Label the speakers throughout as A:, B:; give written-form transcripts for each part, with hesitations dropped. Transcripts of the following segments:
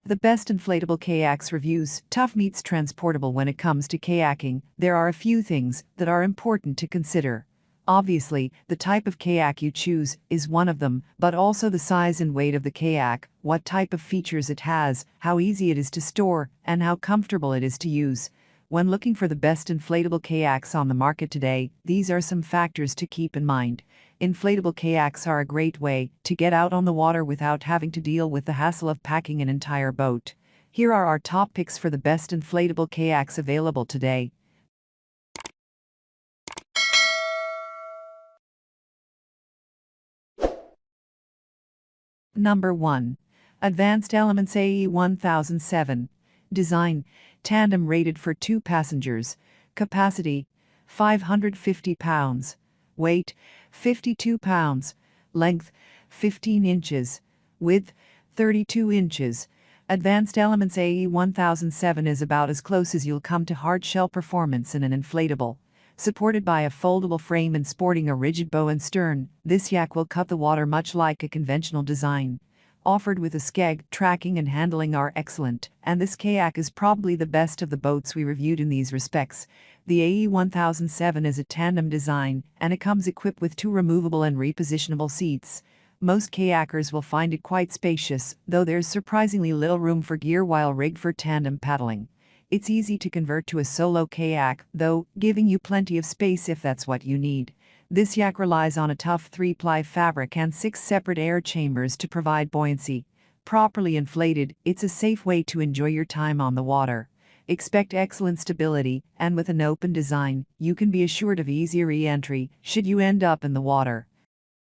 A: The best inflatable kayaks reviews. Tough meets transportable. When it comes to kayaking, there are a few things that are important to consider. Obviously, the type of kayak you choose is one of them, but also the size and weight of the kayak, what type of features it has, how easy it is to store, and how comfortable it is to use. When looking for the best inflatable kayaks on the market today, these are some factors to keep in mind. Inflatable kayaks are a great way to get out on the water without having to deal with the hassle of packing an entire boat. Here are our top picks for the best inflatable kayaks available today. Number 1. Advanced Elements AE 1007. Design: Tandem, rated for 2 passengers. Capacity: 550 pounds. Weight: 52 pounds. Length: 15 inches. Width: 32 inches. Advanced Elements AE 1007 is about as close as you'll come to hard shell performance in an inflatable. Supported by a foldable frame and sporting a rigid bow and stern, this yak will cut the water much like a conventional design. Offered with a skeg, tracking and handling are excellent, and this kayak is probably the best of the boats we reviewed in these respects. The AE 1007 is a tandem design, and it comes equipped with 2 removable and repositionable seats. Most kayakers will find it quite spacious, though there's surprisingly little room for gear while rigged for tandem paddling. It's easy to convert to a solo kayak, though, giving you plenty of space if that's what you need. This yak relies on a tough 3-ply fabric and 6 separate air chambers to provide buoyancy. Properly inflated, it's a safe way to enjoy your time on the water. Expect excellent stability, and with an open design, you can be assured of easy re-entry should you end up in the water.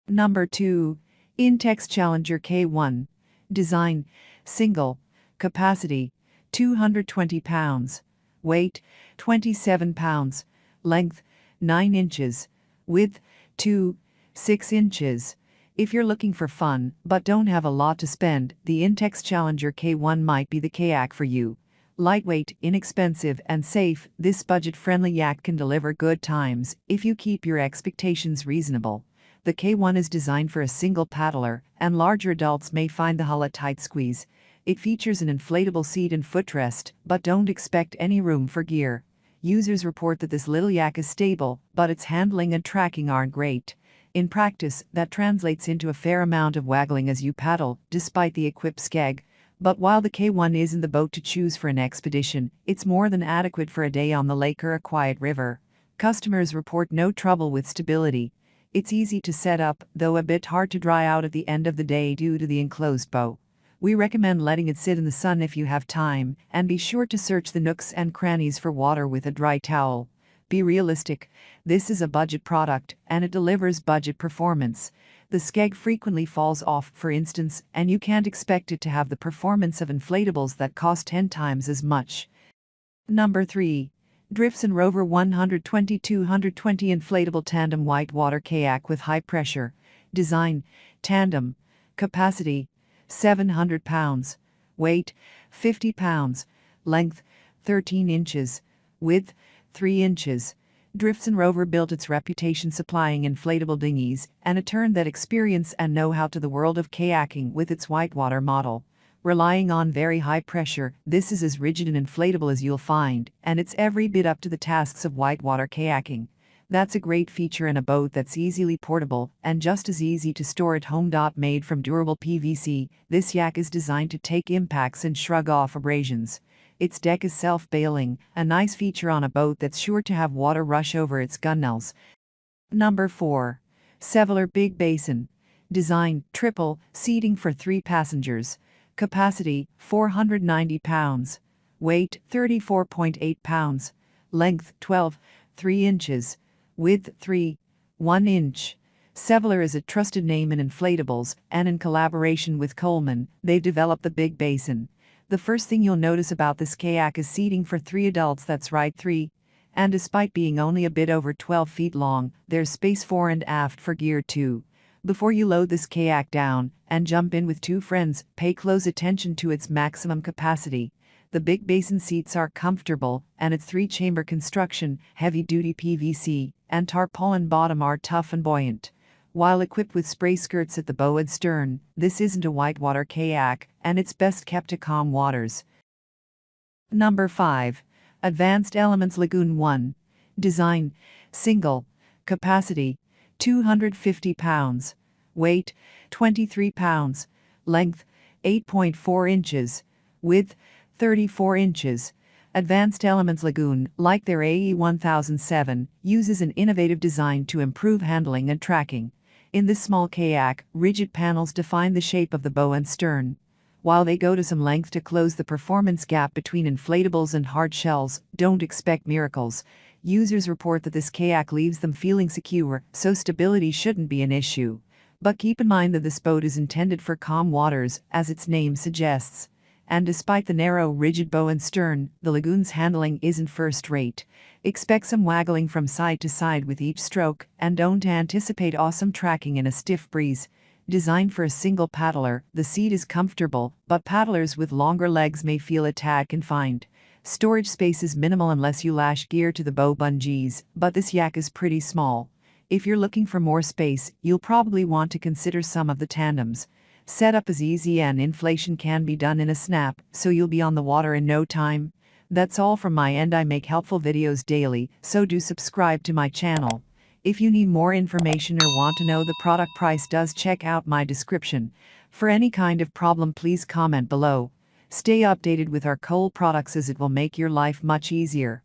A: Number 2. Intex Challenger K1. Design: single. Capacity: 220 pounds. Weight: 27 pounds. Length: 9 inches. Width: 6 inches. If you're looking for fun, but don't have a lot to spend, the Intex Challenger K1 might be the kayak for you. Lightweight, inexpensive, and safe, this budget-friendly yak can deliver good times if you keep your expectations reasonable. The K1 is designed for a single paddler, and larger adults may find the hull a tight squeeze. It features an inflatable seat and footrest, but don't expect any room for gear. Users report that this little yak is stable, but its handling and tracking aren't great. In practice, that translates into a fair amount of waggling as you paddle, despite the equipped skeg. But while the K1 isn't the boat to choose for an expedition, it's more than adequate for a day on the lake or a quiet river. Customers report no trouble with stability. It's easy to set up, though a bit hard to dry out at the end of the day due to the enclosed bow. We recommend letting it sit in the sun if you have time, and be sure to search the nooks and crannies for water with a dry towel. Be realistic. This is a budget product, and it delivers budget performance. The skeg frequently falls off, for instance, and you can't expect it to have the performance of inflatables that cost 10 times as much. Number 3. Driftsun Rover 120-220 Inflatable Tandem Whitewater Kayak with High Pressure. Design: tandem. Capacity: 700 pounds. Weight: 50 pounds. Length: 13 inches. Width: 3 inches. Driftsun Rover built its reputation supplying inflatable dinghies and a turn that experience and know-how to the world of kayaking with its whitewater model. Relying on very high pressure, this is as rigid and inflatable as you'll find, and it's every bit up to the tasks of whitewater kayaking. That's a great feature in a boat that's easily portable and just as easy to store at home. Made from durable PVC, this yak is designed to take impacts and shrug off abrasions. Its deck is self-bailing, a nice feature on a boat that's sure to have water rush over its gunnels. Number 4. Sevylor Big Basin. Design: triple, seating for 3 passengers. Capacity: 490 pounds. Weight: 34.8 pounds. Length: 3 inches. Width: 1 inch. Sevylor is a trusted name in inflatables, and in collaboration with Coleman, they've developed the Big Basin. The first thing you'll notice about this kayak is seating for 3 adults. That's right, 3. And despite being only a bit over 12 feet long, there's space fore and aft for gear too. Before you load this kayak down and jump in with 2 friends, pay close attention to its maximum capacity. The Big Basin seats are comfortable, and its 3-chamber construction, heavy-duty PVC, and tarpaulin bottom are tough and buoyant. While equipped with spray skirts at the bow and stern, this isn't a whitewater kayak, and it's best kept to calm waters. Number 5. Advanced Elements Lagoon 1. Design: single. Capacity: 250 pounds. Weight: 23 pounds. Length: 8.4 inches. Width: 34 inches. Advanced Elements Lagoon, like their AE 1007, uses an innovative design to improve handling and tracking. In this small kayak, rigid panels define the shape of the bow and stern. While they go to some length to close the performance gap between inflatables and hard shells, don't expect miracles. Users report that this kayak leaves them feeling secure, so stability shouldn't be an issue. But keep in mind that this boat is intended for calm waters, as its name suggests. And despite the narrow, rigid bow and stern, the Lagoon's handling isn't first-rate. Expect some waggling from side to side with each stroke, and don't anticipate awesome tracking in a stiff breeze. Designed for a single paddler, the seat is comfortable, but paddlers with longer legs may feel a tad confined. Storage space is minimal unless you lash gear to the bow bungees, but this yak is pretty small. If you're looking for more space, you'll probably want to consider some of the tandems. Setup is easy and inflation can be done in a snap, so you'll be on the water in no time. That's all from my end. I make helpful videos daily, so do subscribe to my channel. If you need more information or want to know the product price, does check out my description. For any kind of problem, please comment below. Stay updated with our cool products, as it will make your life much easier.